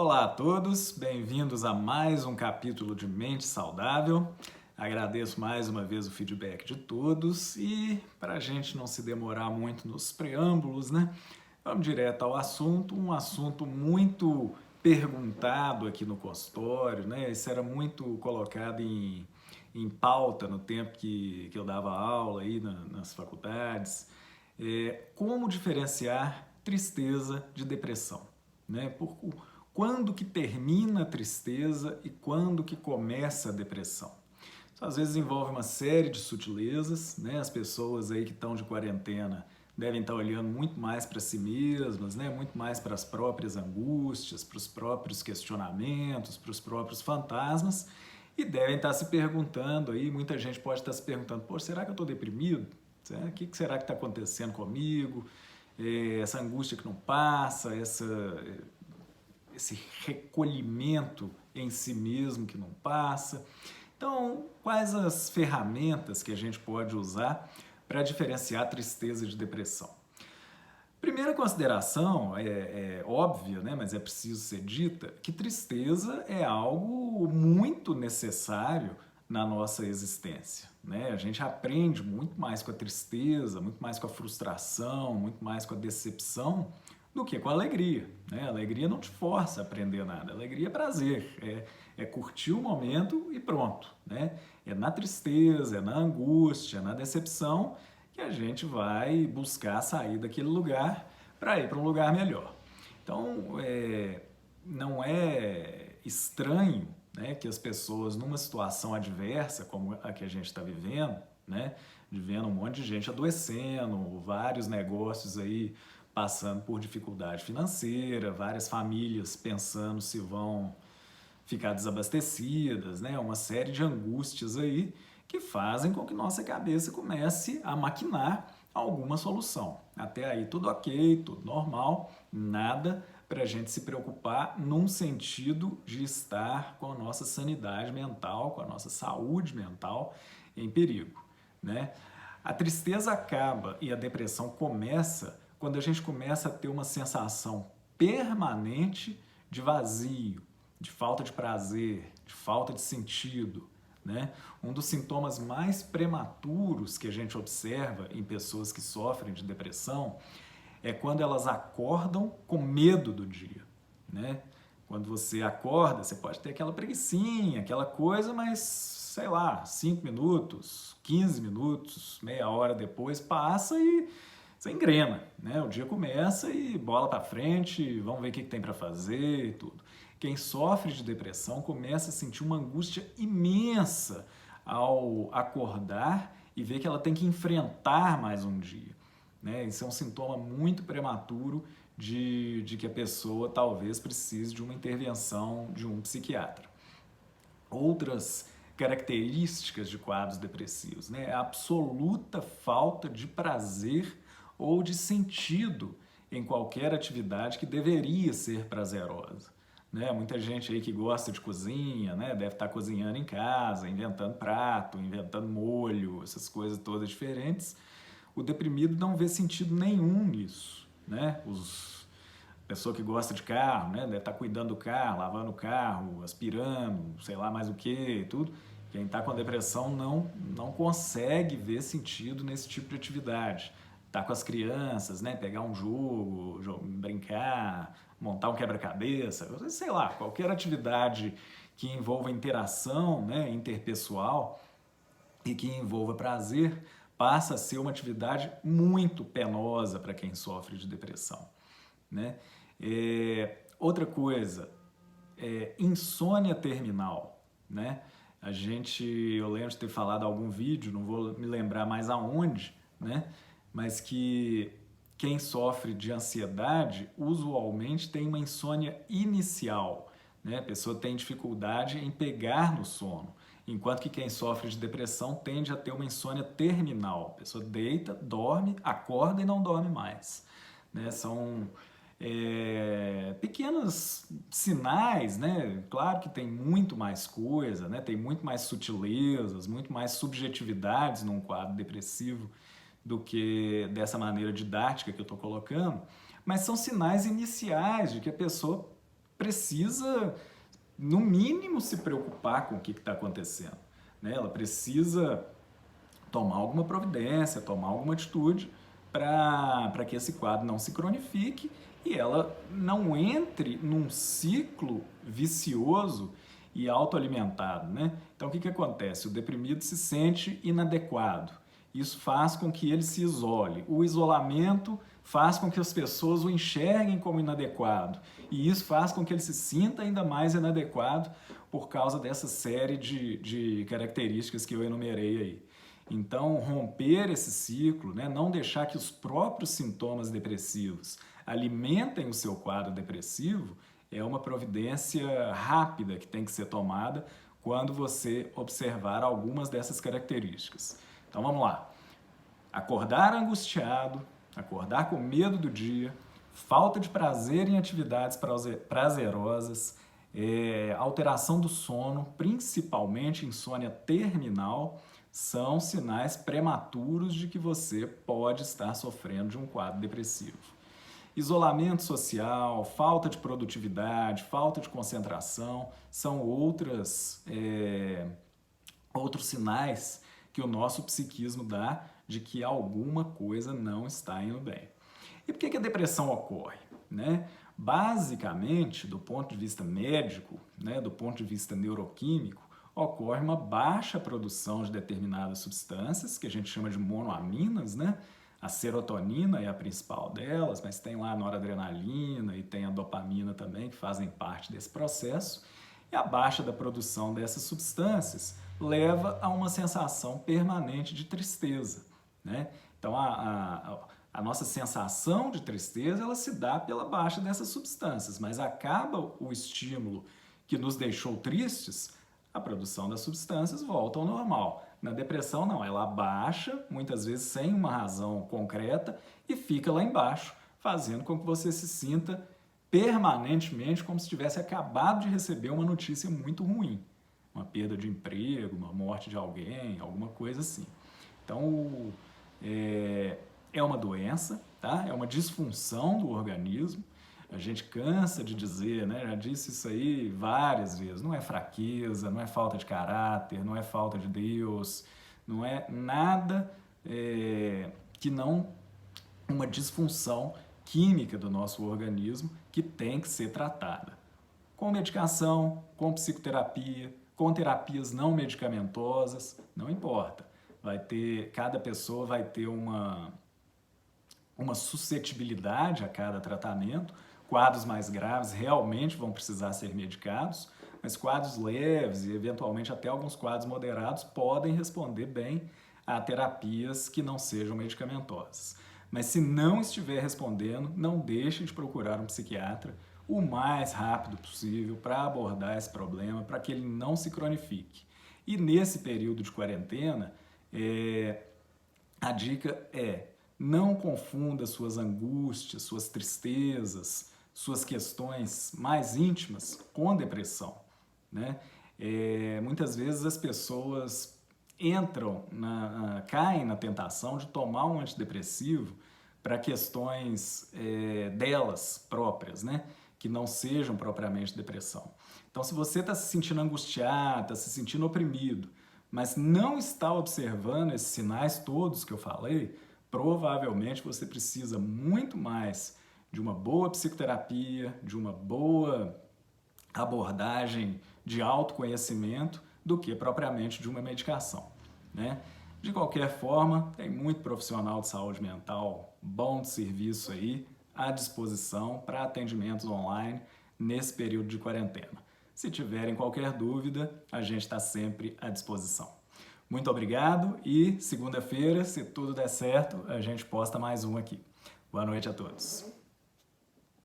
Olá a todos, bem-vindos a mais um capítulo de Mente Saudável. Agradeço mais uma vez o feedback de todos e para a gente não se demorar muito nos preâmbulos, né? Vamos direto ao assunto, um assunto muito perguntado aqui no consultório, né? Isso era muito colocado em pauta no tempo que eu dava aula aí nas faculdades. Como diferenciar tristeza de depressão, né? Quando que termina a tristeza e quando que começa a depressão? Isso às vezes envolve uma série de sutilezas, né? As pessoas aí que estão de quarentena devem estar olhando muito mais para si mesmas, né? Muito mais para as próprias angústias, para os próprios questionamentos, para os próprios fantasmas e devem estar se perguntando aí, muita gente pode estar se perguntando, pô, será que eu estou deprimido? O que será que está acontecendo comigo? Essa angústia que não passa, esse recolhimento em si mesmo que não passa. Então, quais as ferramentas que a gente pode usar para diferenciar tristeza de depressão? Primeira consideração, é óbvia, né, mas é preciso ser dita, que tristeza é algo muito necessário na nossa existência, né? A gente aprende muito mais com a tristeza, muito mais com a frustração, muito mais com a decepção do que com a alegria, né? A alegria não te força a aprender nada, a alegria é prazer, é curtir o momento e pronto, né? É na tristeza, é na angústia, é na decepção que a gente vai buscar sair daquele lugar para ir para um lugar melhor. Então, não é estranho, né, que as pessoas numa situação adversa como a que a gente está vivendo, né, vendo um monte de gente adoecendo, vários negócios aí passando por dificuldade financeira, várias famílias pensando se vão ficar desabastecidas, né, uma série de angústias aí que fazem com que nossa cabeça comece a maquinar alguma solução. Até aí tudo ok, tudo normal, nada para a gente se preocupar num sentido de estar com a nossa sanidade mental, com a nossa saúde mental em perigo, né? A tristeza acaba e a depressão começa quando a gente começa a ter uma sensação permanente de vazio, de falta de prazer, de falta de sentido, né? Um dos sintomas mais prematuros que a gente observa em pessoas que sofrem de depressão é quando elas acordam com medo do dia, né? Quando você acorda, você pode ter aquela preguicinha, aquela coisa, mas, sei lá, 5 minutos, 15 minutos, meia hora depois passa e você engrena, né? O dia começa e bola para frente, vamos ver o que tem para fazer e tudo. Quem sofre de depressão começa a sentir uma angústia imensa ao acordar e ver que ela tem que enfrentar mais um dia, né? Isso é um sintoma muito prematuro de que a pessoa talvez precise de uma intervenção de um psiquiatra. Outras características de quadros depressivos, né? A absoluta falta de prazer ou de sentido em qualquer atividade que deveria ser prazerosa, né? Muita gente aí que gosta de cozinha, né? Deve estar cozinhando em casa, inventando prato, inventando molho, essas coisas todas diferentes. O deprimido não vê sentido nenhum nisso, né? Pessoa que gosta de carro, né? Deve estar cuidando do carro, lavando o carro, aspirando, sei lá mais o que e tudo. Quem está com depressão não consegue ver sentido nesse tipo de atividade. Tá com as crianças, né? Pegar um jogo, brincar, montar um quebra-cabeça, sei lá, qualquer atividade que envolva interação, né, interpessoal e que envolva prazer, passa a ser uma atividade muito penosa para quem sofre de depressão, né? Outra coisa, insônia terminal, né? Eu lembro de ter falado em algum vídeo, não vou me lembrar mais aonde, né? Mas que quem sofre de ansiedade usualmente tem uma insônia inicial, né? A pessoa tem dificuldade em pegar no sono, enquanto que quem sofre de depressão tende a ter uma insônia terminal. A pessoa deita, dorme, acorda e não dorme mais, né? São pequenos sinais, né? Claro que tem muito mais coisa, né? Tem muito mais sutilezas, muito mais subjetividades num quadro depressivo do que dessa maneira didática que eu estou colocando, mas são sinais iniciais de que a pessoa precisa, no mínimo, se preocupar com o que está acontecendo, né? Ela precisa tomar alguma providência, tomar alguma atitude para que esse quadro não se cronifique e ela não entre num ciclo vicioso e autoalimentado, né? Então, o que acontece? O deprimido se sente inadequado. Isso faz com que ele se isole. O isolamento faz com que as pessoas o enxerguem como inadequado. E isso faz com que ele se sinta ainda mais inadequado por causa dessa série de características que eu enumerei aí. Então, romper esse ciclo, né, não deixar que os próprios sintomas depressivos alimentem o seu quadro depressivo, é uma providência rápida que tem que ser tomada quando você observar algumas dessas características. Então, vamos lá. Acordar angustiado, acordar com medo do dia, falta de prazer em atividades prazerosas, alteração do sono, principalmente insônia terminal, são sinais prematuros de que você pode estar sofrendo de um quadro depressivo. Isolamento social, falta de produtividade, falta de concentração são outros sinais que o nosso psiquismo dá de que alguma coisa não está indo bem. E por que a depressão ocorre, né? Basicamente, do ponto de vista médico, né, do ponto de vista neuroquímico, ocorre uma baixa produção de determinadas substâncias, que a gente chama de monoaminas, né? A serotonina é a principal delas, mas tem lá a noradrenalina e tem a dopamina também, que fazem parte desse processo. E a baixa da produção dessas substâncias leva a uma sensação permanente de tristeza, né? Então, a nossa sensação de tristeza, ela se dá pela baixa dessas substâncias, mas acaba o estímulo que nos deixou tristes, a produção das substâncias volta ao normal. Na depressão, não, ela baixa, muitas vezes sem uma razão concreta, e fica lá embaixo, fazendo com que você se sinta permanentemente como se tivesse acabado de receber uma notícia muito ruim. Uma perda de emprego, uma morte de alguém, alguma coisa assim. Então, é uma doença, tá? É uma disfunção do organismo. A gente cansa de dizer, né? Já disse isso aí várias vezes. Não é fraqueza, não é falta de caráter, não é falta de Deus, não é nada que não uma disfunção química do nosso organismo que tem que ser tratada. Com medicação, com psicoterapia, com terapias não medicamentosas, não importa. Cada pessoa vai ter uma suscetibilidade a cada tratamento. Quadros mais graves realmente vão precisar ser medicados, mas quadros leves e eventualmente até alguns quadros moderados podem responder bem a terapias que não sejam medicamentosas. Mas se não estiver respondendo, não deixe de procurar um psiquiatra o mais rápido possível para abordar esse problema, para que ele não se cronifique. E nesse período de quarentena, a dica é: não confunda suas angústias, suas tristezas, suas questões mais íntimas com depressão, né? Muitas vezes as pessoas caem na tentação de tomar um antidepressivo para questões delas próprias, né? Que não sejam propriamente depressão. Então, se você está se sentindo angustiado, está se sentindo oprimido, mas não está observando esses sinais todos que eu falei, provavelmente você precisa muito mais de uma boa psicoterapia, de uma boa abordagem de autoconhecimento do que propriamente de uma medicação, né? De qualquer forma, tem muito profissional de saúde mental bom de serviço aí à disposição para atendimentos online nesse período de quarentena. Se tiverem qualquer dúvida, a gente está sempre à disposição. Muito obrigado e segunda-feira, se tudo der certo, a gente posta mais um aqui. Boa noite a todos.